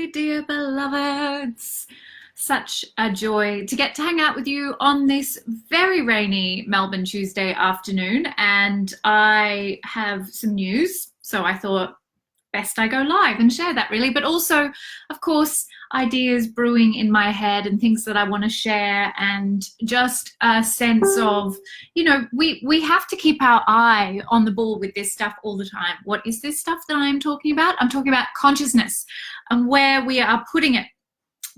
Hey, dear beloveds. Such a joy to get to hang out with you on this very rainy Melbourne Tuesday afternoon. And I have some news, so I thought best I go live and share that, really. But also, of course, ideas brewing in my head and things that I want to share, and just a sense of, we have to keep our eye on the ball with this stuff all the time. What is this stuff that I'm talking about? I'm talking about consciousness and where we are putting it.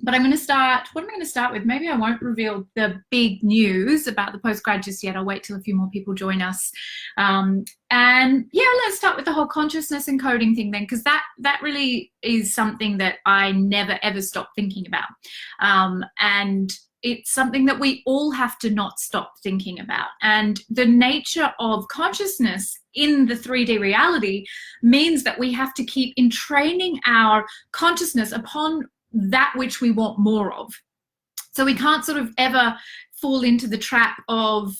But I'm going to start, what am I going to start with? Maybe I won't reveal the big news about the postgrad just yet. I'll wait till a few more people join us. And yeah, let's start with the whole consciousness encoding thing then, because that really is something that I never ever stop thinking about. And it's something that we all have to not stop thinking about. And the nature of consciousness in the 3D reality means that we have to keep entraining our consciousness upon that which we want more of. So we can't sort of ever fall into the trap of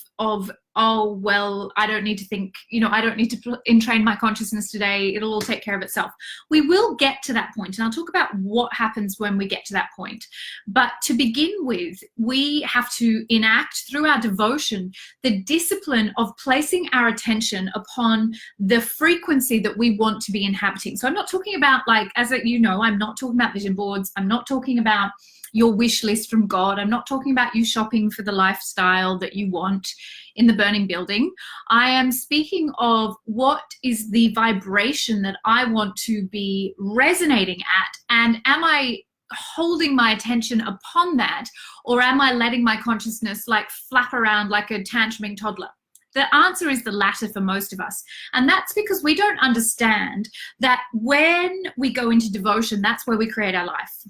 oh, well, I don't need to think, I don't need to entrain my consciousness today. It'll all take care of itself. We will get to that point, and I'll talk about what happens when we get to that point. But to begin with, we have to enact through our devotion the discipline of placing our attention upon the frequency that we want to be inhabiting. So I'm not talking about, like, I'm not talking about vision boards. I'm not talking about your wish list from God. I'm not talking about you shopping for the lifestyle that you want in the burning building. I am speaking of what is the vibration that I want to be resonating at, and am I holding my attention upon that, or am I letting my consciousness like flap around like a tantruming toddler? The answer is the latter for most of us. And that's because we don't understand that when we go into devotion, that's where we create our life.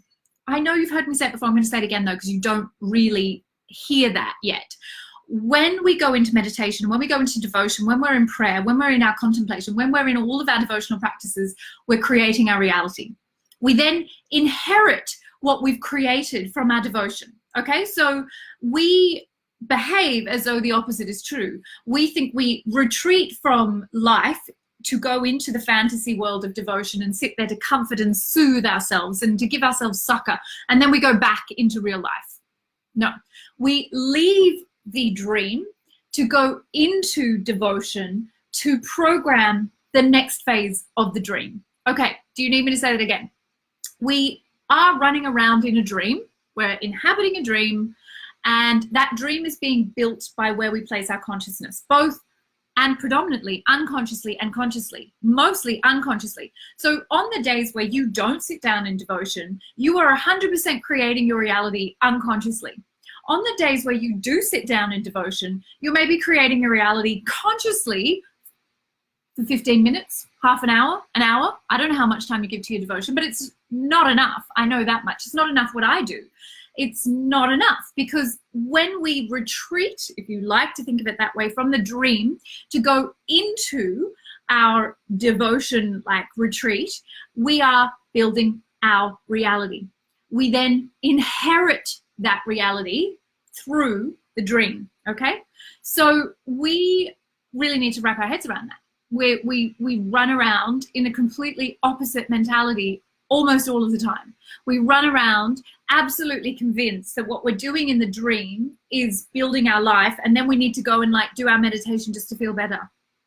I know you've heard me say it before. I'm going to say it again, though, because you don't really hear that yet. When we go into meditation, when we go into devotion, when we're in prayer, when we're in our contemplation, when we're in all of our devotional practices, we're creating our reality. We then inherit what we've created from our devotion. Okay, so we behave as though the opposite is true. We think we retreat from life to go into the fantasy world of devotion and sit there to comfort and soothe ourselves and to give ourselves succor, and then we go back into real life. No, we leave the dream to go into devotion to program the next phase of the dream. Okay, do you need me to say that again? We are running around in a dream. We're inhabiting a dream, and that dream is being built by where we place our consciousness, both and predominantly unconsciously and consciously, mostly unconsciously. So on the days where you don't sit down in devotion, you are 100% creating your reality unconsciously. On the days where you do sit down in devotion, you may be creating your reality consciously for 15 minutes, half an hour. I don't know how much time you give to your devotion, but it's not enough. I know that much. It's not enough what I do. It's not enough, because when we retreat, if you like to think of it that way, from the dream to go into our devotion like retreat, we are building our reality. We then inherit that reality through the dream. Okay, so we really need to wrap our heads around that. We run around in a completely opposite mentality almost all of the time. We run around absolutely convinced that what we're doing in the dream is building our life, and then we need to go and like do our meditation just to feel better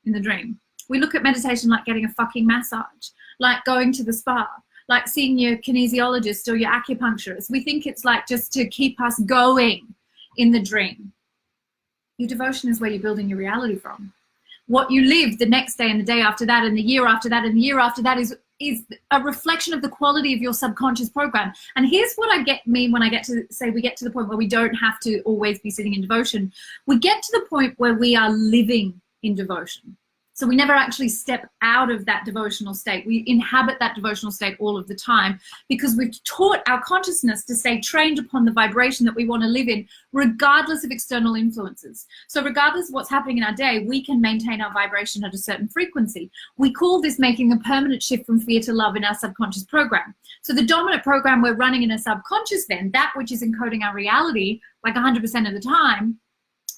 in the dream. We look at meditation like getting a fucking massage, like going to the spa, like seeing your kinesiologist or your acupuncturist. We think it's like just to keep us going in the dream. Your devotion is where you're building your reality from. What you live the next day and the day after that and the year after that and the year after that is a reflection of the quality of your subconscious program. And here's what I mean when I get to say we get to the point where we don't have to always be sitting in devotion. We get to the point where we are living in devotion. So we never actually step out of that devotional state. We inhabit that devotional state all of the time, because we've taught our consciousness to stay trained upon the vibration that we want to live in, regardless of external influences. So regardless of what's happening in our day, we can maintain our vibration at a certain frequency. We call this making a permanent shift from fear to love in our subconscious program. So the dominant program we're running in a subconscious, then, that which is encoding our reality like 100% of the time,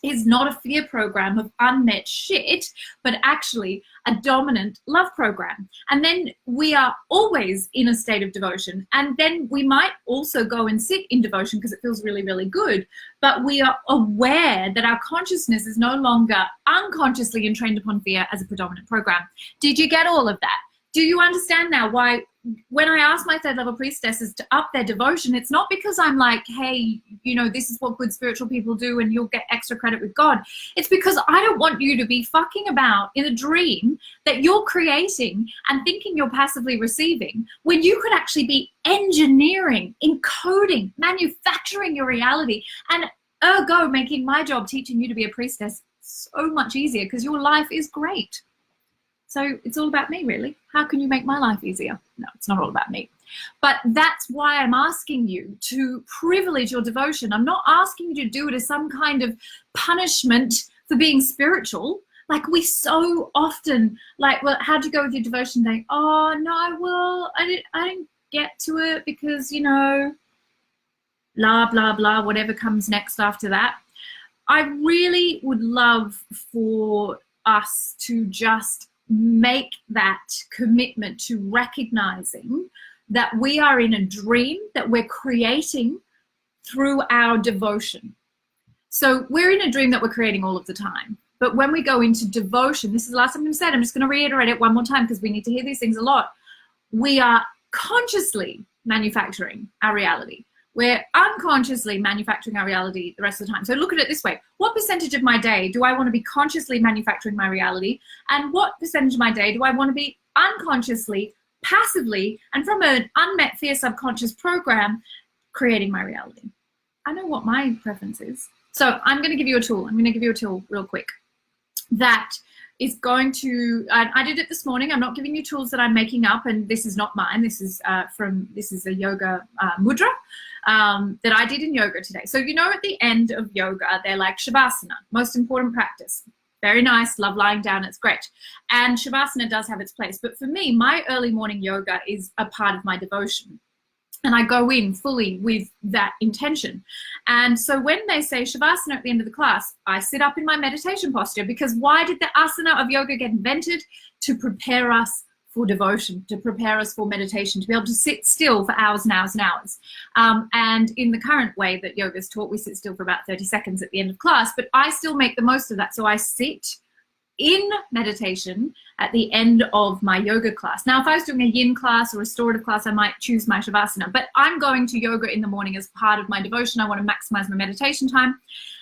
is not a fear program of unmet shit, but actually a dominant love program. And then we are always in a state of devotion. And then we might also go and sit in devotion because it feels really, really good. But we are aware that our consciousness is no longer unconsciously entrained upon fear as a predominant program. Did you get all of that? Do you understand now why when I ask my third level priestesses to up their devotion, it's not because I'm like, hey, you know, this is what good spiritual people do and you'll get extra credit with God. It's because I don't want you to be fucking about in a dream that you're creating and thinking you're passively receiving when you could actually be engineering, encoding, manufacturing your reality, and ergo making my job teaching you to be a priestess so much easier because your life is great. So it's all about me, really. How can you make my life easier? No, it's not all about me. But that's why I'm asking you to privilege your devotion. I'm not asking you to do it as some kind of punishment for being spiritual. Like we so often, like, well, how'd you go with your devotion day? Oh, no, well, I didn't get to it because, you know, blah, blah, blah, whatever comes next after that. I really would love for us to just make that commitment to recognizing that we are in a dream that we're creating through our devotion. So we're in a dream that we're creating all of the time. But when we go into devotion, this is the last time I've said, I'm just going to reiterate it one more time because we need to hear these things a lot. We are consciously manufacturing our reality. We're unconsciously manufacturing our reality the rest of the time. So look at it this way. What percentage of my day do I want to be consciously manufacturing my reality? And what percentage of my day do I want to be unconsciously, passively, and from an unmet fear subconscious program, creating my reality? I know what my preference is. So I'm going to give you a tool. I'm going to give you a tool real quick that is going to, I did it this morning. I'm not giving you tools that I'm making up, and this is not mine. This is this is a yoga mudra that I did in yoga today. So, you know, at the end of yoga, they're like Shavasana, most important practice. Very nice, love lying down, it's great. And Shavasana does have its place. But for me, my early morning yoga is a part of my devotion. And I go in fully with that intention. And so when they say Shavasana at the end of the class, I sit up in my meditation posture, because why did the asana of yoga get invented? To prepare us for devotion, to prepare us for meditation, to be able to sit still for hours and hours and hours. And in the current way that yoga is taught, we sit still for about 30 seconds at the end of class, but I still make the most of that. So I sit in meditation at the end of my yoga class. Now, if I was doing a yin class or restorative class, I might choose my Shavasana, but I'm going to yoga in the morning as part of my devotion. I want to maximize my meditation time.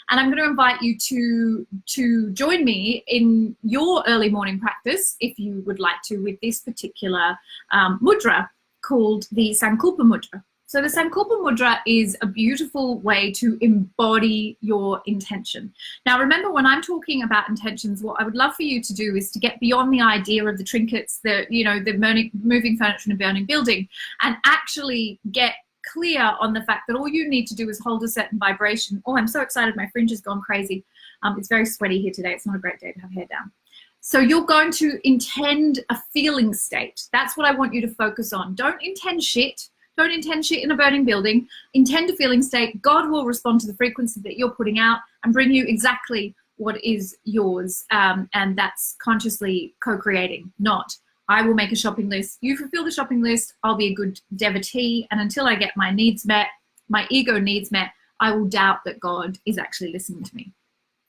And I'm going to invite you to join me in your early morning practice, if you would like to, with this particular mudra called the Sankalpa mudra. So the Sankalpa mudra is a beautiful way to embody your intention. Now, remember, when I'm talking about intentions, what I would love for you to do is to get beyond the idea of the trinkets, the moving furniture in a burning building, and actually get clear on the fact that all you need to do is hold a certain vibration. Oh, I'm so excited. My fringe has gone crazy. It's very sweaty here today. It's not a great day to have hair down. So you're going to intend a feeling state. That's what I want you to focus on. Don't intend shit. Don't intend shit in a burning building. Intend a feeling state. God will respond to the frequency that you're putting out and bring you exactly what is yours. And that's consciously co-creating, not I will make a shopping list. You fulfill the shopping list. I'll be a good devotee. And until I get my needs met, my ego needs met, I will doubt that God is actually listening to me.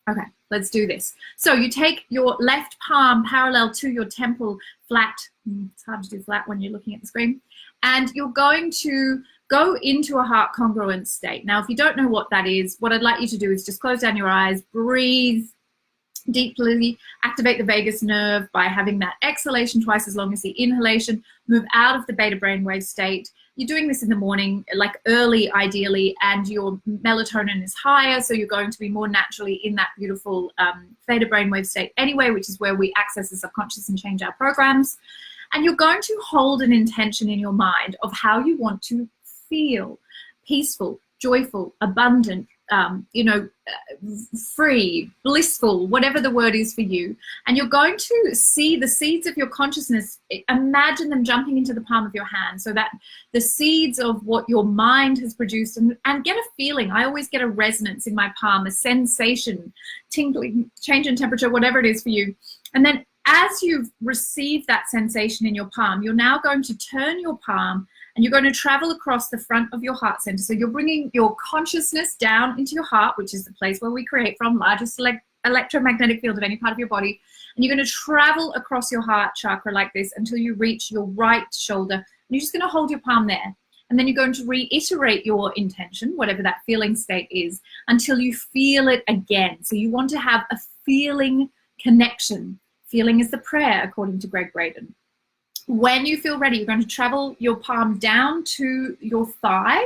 Okay, let's do this. So you take your left palm parallel to your temple, flat. It's hard to do flat when you're looking at the screen. And you're going to go into a heart congruent state. Now, if you don't know what that is, what I'd like you to do is just close down your eyes, breathe deeply, activate the vagus nerve by having that exhalation twice as long as the inhalation, move out of the beta brainwave state. You're doing this in the morning, like early ideally, and your melatonin is higher, so you're going to be more naturally in that beautiful theta brainwave state anyway, which is where we access the subconscious and change our programs. And you're going to hold an intention in your mind of how you want to feel: peaceful, joyful, abundant, free, blissful, whatever the word is for you. And you're going to see the seeds of your consciousness, imagine them jumping into the palm of your hand, so that the seeds of what your mind has produced, and get a feeling. I always get a resonance in my palm, a sensation, tingling, change in temperature, whatever it is for you. And then as you've received that sensation in your palm, you're now going to turn your palm and you're going to travel across the front of your heart center. So you're bringing your consciousness down into your heart, which is the place where we create from, largest electromagnetic field of any part of your body. And you're going to travel across your heart chakra like this until you reach your right shoulder. And you're just going to hold your palm there. And then you're going to reiterate your intention, whatever that feeling state is, until you feel it again. So you want to have a feeling connection. Feeling is the prayer, according to Greg Braden. When you feel ready, you're going to travel your palm down to your thigh.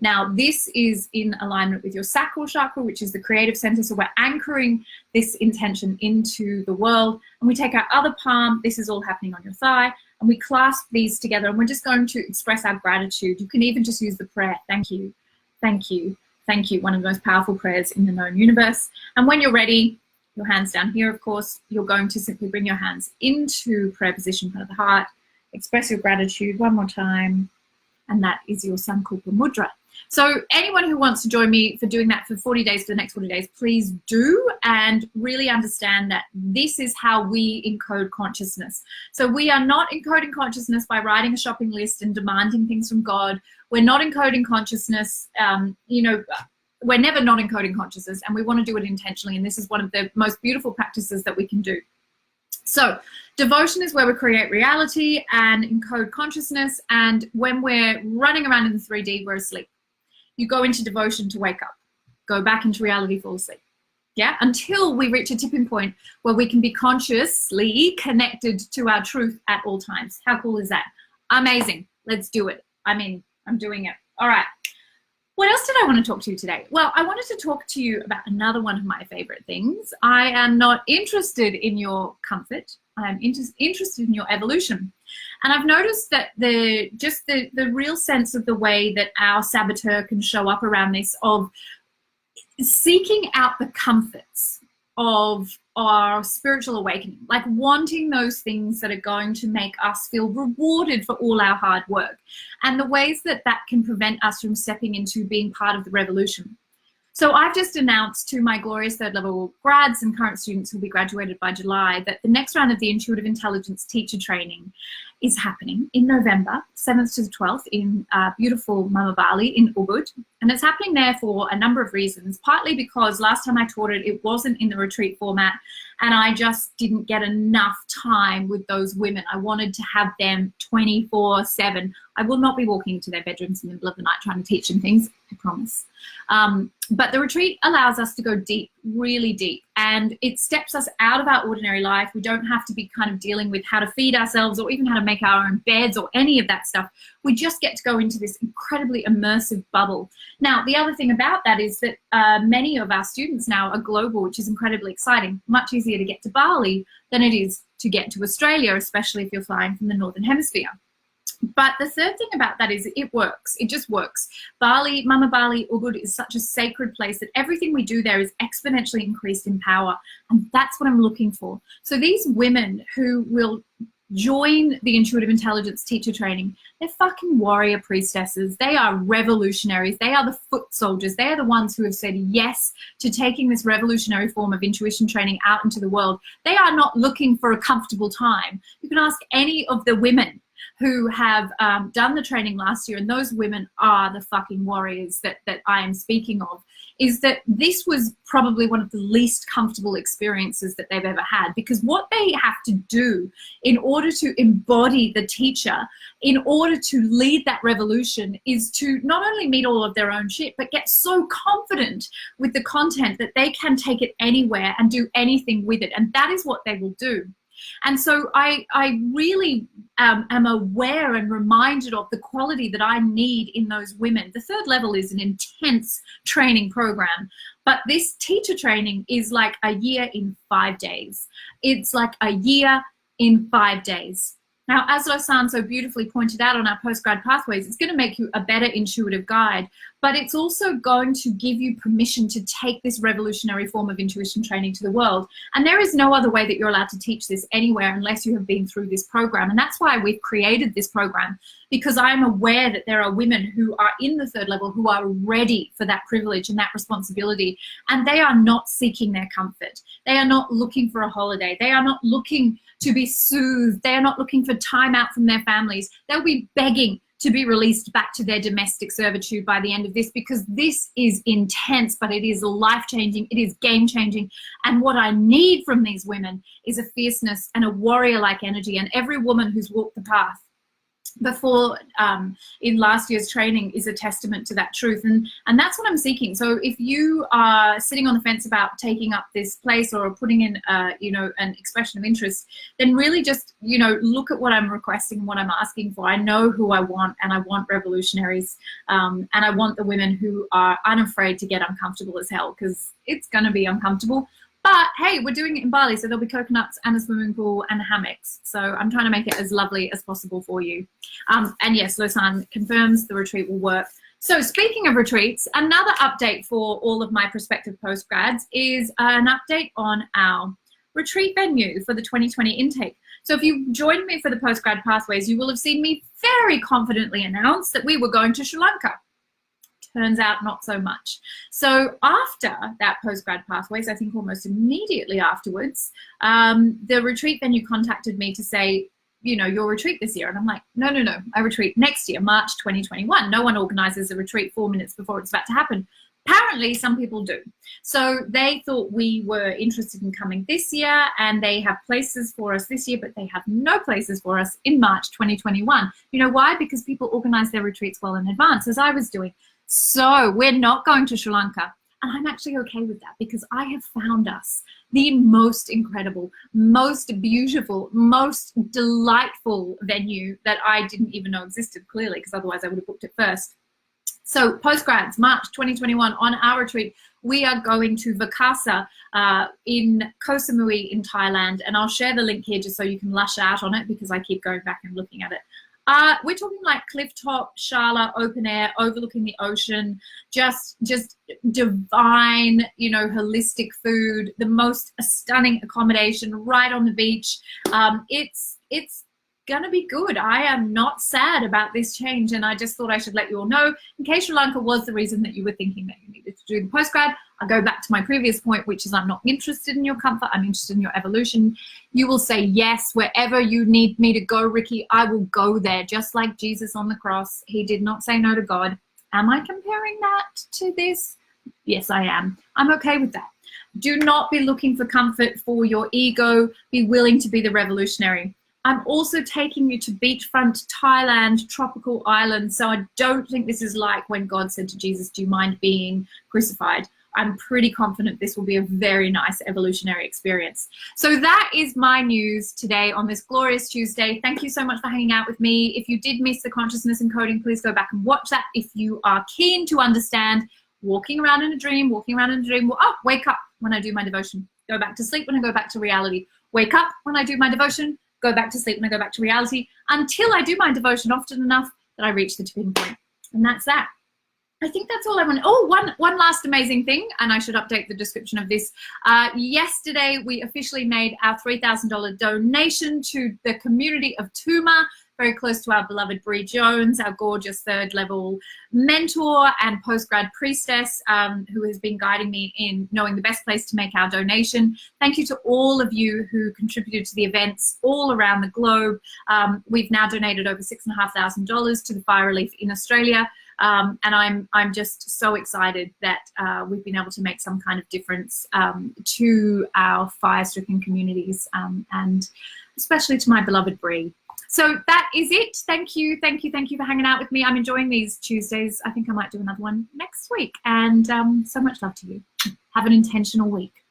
Now, this is in alignment with your sacral chakra, which is the creative center. So we're anchoring this intention into the world. And we take our other palm, this is all happening on your thigh, and we clasp these together. And we're just going to express our gratitude. You can even just use the prayer, thank you, thank you, thank you, one of the most powerful prayers in the known universe. And when you're ready, your hands down here, of course, you're going to simply bring your hands into prayer position, front of the heart. Express your gratitude one more time, and that is your Sankalpa Mudra. So anyone who wants to join me for doing that for 40 days, for the next 40 days, please do, and really understand that this is how we encode consciousness. So we are not encoding consciousness by writing a shopping list and demanding things from God. We're not encoding consciousness, we're never not encoding consciousness, and we want to do it intentionally, and this is one of the most beautiful practices that we can do. So devotion is where we create reality and encode consciousness, and when we're running around in the 3D, we're asleep. You go into devotion to wake up, go back into reality, fall asleep. Yeah, until we reach a tipping point where we can be consciously connected to our truth at all times. How cool is that? Amazing. Let's do it. I'm doing it. All right. What else did I want to talk to you today? Well, I wanted to talk to you about another one of my favorite things. I am not interested in your comfort. I am interested in your evolution. And I've noticed that the real sense of the way that our saboteur can show up around this, of seeking out the comforts of our spiritual awakening, like wanting those things that are going to make us feel rewarded for all our hard work, and the ways that that can prevent us from stepping into being part of the revolution. So I've just announced to my glorious third level grads and current students who will be graduated by July that the next round of the Intuitive Intelligence teacher training is happening in November, 7th to the 12th in beautiful Mama Bali in Ubud. And it's happening there for a number of reasons, partly because last time I taught it, it wasn't in the retreat format, and I just didn't get enough time with those women. I wanted to have them 24/7. I will not be walking into their bedrooms in the middle of the night trying to teach them things, I promise. But the retreat allows us to go deep, really deep, and it steps us out of our ordinary life. We don't have to be kind of dealing with how to feed ourselves or even how to make our own beds or any of that stuff. We just get to go into this incredibly immersive bubble. Now, the other thing about that is that many of our students now are global, which is incredibly exciting. Much easier to get to Bali than it is to get to Australia, especially if you're flying from the Northern Hemisphere. But the third thing about that is it works. It just works. Bali, Mama Bali, Ubud is such a sacred place that everything we do there is exponentially increased in power. And that's what I'm looking for. So these women who will join the Intuitive Intelligence teacher training, they're fucking warrior priestesses. They are revolutionaries. They are the foot soldiers. They are the ones who have said yes to taking this revolutionary form of intuition training out into the world. They are not looking for a comfortable time. You can ask any of the women who have done the training last year, and those women are the fucking warriors that I am speaking of, is that this was probably one of the least comfortable experiences that they've ever had, because what they have to do in order to embody the teacher, in order to lead that revolution, is to not only meet all of their own shit, but get so confident with the content that they can take it anywhere and do anything with it. And that is what they will do. And so I really am aware and reminded of the quality that I need in those women. The third level is an intense training program, but this teacher training is like a year in 5 days. It's like a year in 5 days. Now, as Lausanne so beautifully pointed out on our postgrad pathways, it's going to make you a better intuitive guide, but it's also going to give you permission to take this revolutionary form of intuition training to the world. And there is no other way that you're allowed to teach this anywhere unless you have been through this program. And that's why we've created this program, because I'm aware that there are women who are in the third level who are ready for that privilege and that responsibility. And they are not seeking their comfort. They are not looking for a holiday. They are not looking to be soothed. They are not looking for time out from their families. They'll be begging to be released back to their domestic servitude by the end of this, because this is intense, but it is life-changing, it is game-changing. And what I need from these women is a fierceness and a warrior-like energy. And every woman who's walked the path before in last year's training is a testament to that truth, and that's what I'm seeking. So if you are sitting on the fence about taking up this place or putting in an expression of interest, then really just look at what I'm requesting and what I'm asking for. I know who I want, and I want revolutionaries, and I want the women who are unafraid to get uncomfortable as hell, because it's going to be uncomfortable. But hey, we're doing it in Bali, so there'll be coconuts and a swimming pool and hammocks. So I'm trying to make it as lovely as possible for you. And yes, Lausanne confirms the retreat will work. So speaking of retreats, another update for all of my prospective postgrads is an update on our retreat venue for the 2020 intake. So if you joined me for the postgrad pathways, you will have seen me very confidently announce that we were going to Sri Lanka. Turns out not so much. So after that postgrad pathways, I think almost immediately afterwards, the retreat venue contacted me to say, your retreat this year. And I'm like, no, I retreat next year, March 2021. No one organizes a retreat 4 minutes before it's about to happen. Apparently some people do. So they thought we were interested in coming this year, and they have places for us this year, but they have no places for us in March 2021. You know why? Because people organize their retreats well in advance, as I was doing. So we're not going to Sri Lanka, and I'm actually okay with that, because I have found us the most incredible, most beautiful, most delightful venue that I didn't even know existed, clearly, because otherwise I would have booked it first. So postgrads, March 2021, on our retreat, we are going to Vakasa in Koh Samui in Thailand, and I'll share the link here just so you can lush out on it, because I keep going back and looking at it. We're talking like clifftop, Shala, open air, overlooking the ocean, just divine, holistic food, the most stunning accommodation right on the beach. It's gonna be good. I am not sad about this change, and I just thought I should let you all know, in case Sri Lanka was the reason that you were thinking that you needed to do the postgrad. I'll go back to my previous point, which is I'm not interested in your comfort, I'm interested in your evolution. You will say yes wherever you need me to go, Ricky. I will go there, just like Jesus on the cross. He did not say no to God. Am I comparing that to this? Yes, I am. I'm okay with that. Do not be looking for comfort for your ego. Be willing to be the revolutionary. I'm also taking you to beachfront Thailand, tropical islands. So I don't think this is like when God said to Jesus, do you mind being crucified? I'm pretty confident this will be a very nice evolutionary experience. So that is my news today on this glorious Tuesday. Thank you so much for hanging out with me. If you did miss the consciousness encoding, please go back and watch that. If you are keen to understand walking around in a dream, oh, wake up when I do my devotion. Go back to sleep when I go back to reality. Wake up when I do my devotion. Go back to sleep when I go back to reality, until I do my devotion often enough that I reach the tipping point. And that's that. I think that's all I want. Oh, one last amazing thing, and I should update the description of this. Yesterday, we officially made our $3,000 donation to the community of Tuma, very close to our beloved Bree Jones, our gorgeous third level mentor and postgrad priestess, who has been guiding me in knowing the best place to make our donation. Thank you to all of you who contributed to the events all around the globe. We've now donated over $6,500 to the fire relief in Australia. And I'm just so excited that we've been able to make some kind of difference to our fire-stricken communities, and especially to my beloved Bree. So that is it. Thank you for hanging out with me. I'm enjoying these Tuesdays. I think I might do another one next week. And so much love to you. Have an intentional week.